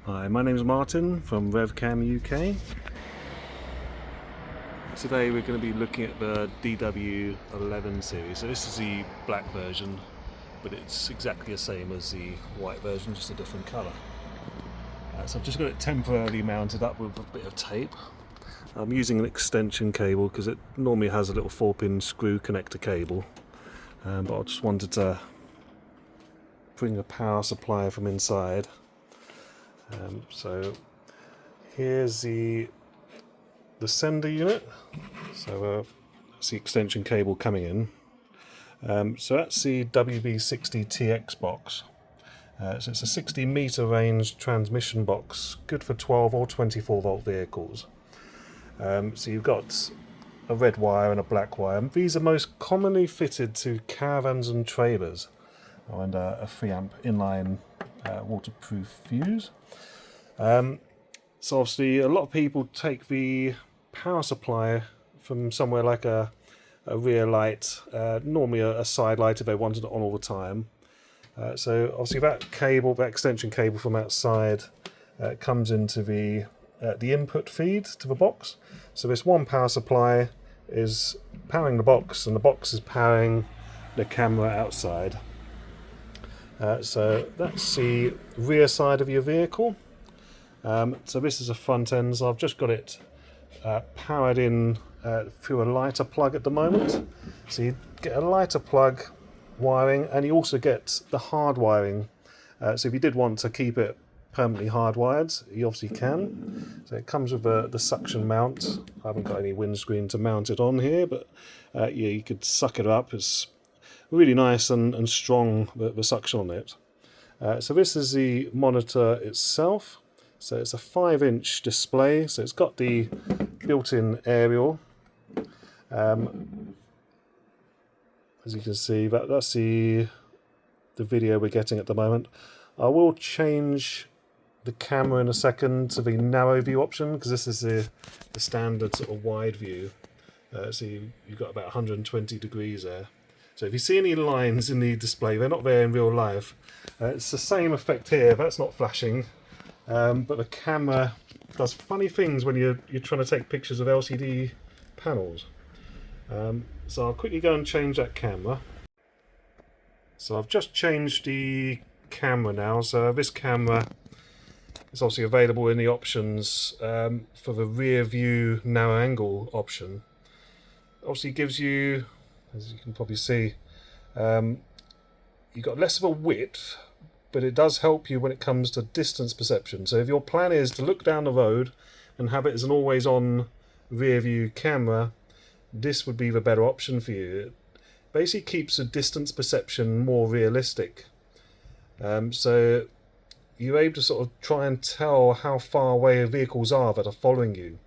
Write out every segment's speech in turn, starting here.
Hi, my name is Martin from RevCam UK. Today we're going to be looking at the DW11 series. So this is the black version, but it's exactly the same as the white version, just a different colour. So I've just got it temporarily mounted up with a bit of tape. I'm using an extension cable because it normally has a little 4-pin screw connector cable, but I just wanted to bring a power supply from inside. So here's the sender unit. So that's the extension cable coming in. So that's the WB60TX box. So it's a 60 meter range transmission box, good for 12 or 24 volt vehicles. So you've got a red wire and a black wire. These are most commonly fitted to caravans and trailers, and a 3 amp inline waterproof fuse. So obviously a lot of people take the power supply from somewhere like a rear light, normally a side light if they wanted it on all the time. So obviously that cable, that extension cable from outside, comes into the input feed to the box. So this one power supply is powering the box, and the box is powering the camera outside. So that's the rear side of your vehicle. So this is a front end, so I've just got it powered in through a lighter plug at the moment. So you get a lighter plug wiring, and you also get the hard wiring. So if you did want to keep it permanently hardwired, you obviously can. So it comes with the suction mount. I haven't got any windscreen to mount it on here, but yeah, you could suck it up. It's really nice and strong, the suction on it. So this is the monitor itself. So it's a 5-inch display, so it's got the built-in aerial. As you can see, that's the video we're getting at the moment. I will change the camera in a second to the narrow view option, because this is the standard sort of wide view. So you've got about 120 degrees there. So if you see any lines in the display, they're not there in real life. It's the same effect here. That's not flashing. But the camera does funny things when you're trying to take pictures of LCD panels. So I'll quickly go and change that camera. So I've just changed the camera now. So this camera is obviously available in the options for the rear view narrow angle option. Obviously gives you, as you can probably see, you've got less of a width, but it does help you when it comes to distance perception. So if your plan is to look down the road and have it as an always-on rear view camera, this would be the better option for you. It basically keeps the distance perception more realistic. So you're able to sort of try and tell how far away vehicles are that are following you.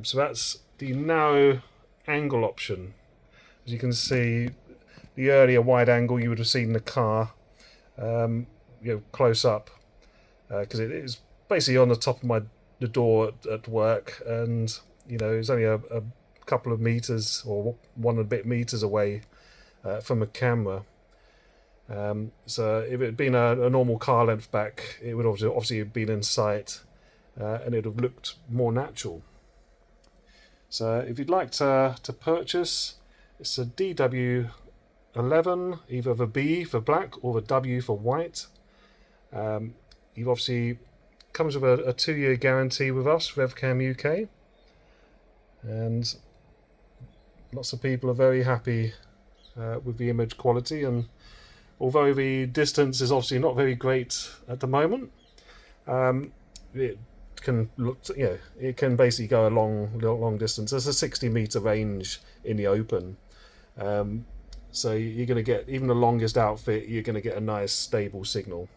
So that's the narrow angle option. As you can see, the earlier wide angle you would have seen in the car, close up, because it is basically on the top of the door at work, and it's only a couple of meters or one and a bit meters away from a camera. So if it had been a normal car length back, it would obviously have been in sight, and it would have looked more natural. So if you'd like to purchase, it's a DW11, either the B for black or the W for white. You've obviously comes with a 2-year guarantee with us, RevCam UK, and lots of people are very happy with the image quality. And although the distance is obviously not very great at the moment, it can look, it can basically go a long distance. There's a 60 meter range in the open. So you're going to get, even the longest outfit, you're going to get a nice stable signal.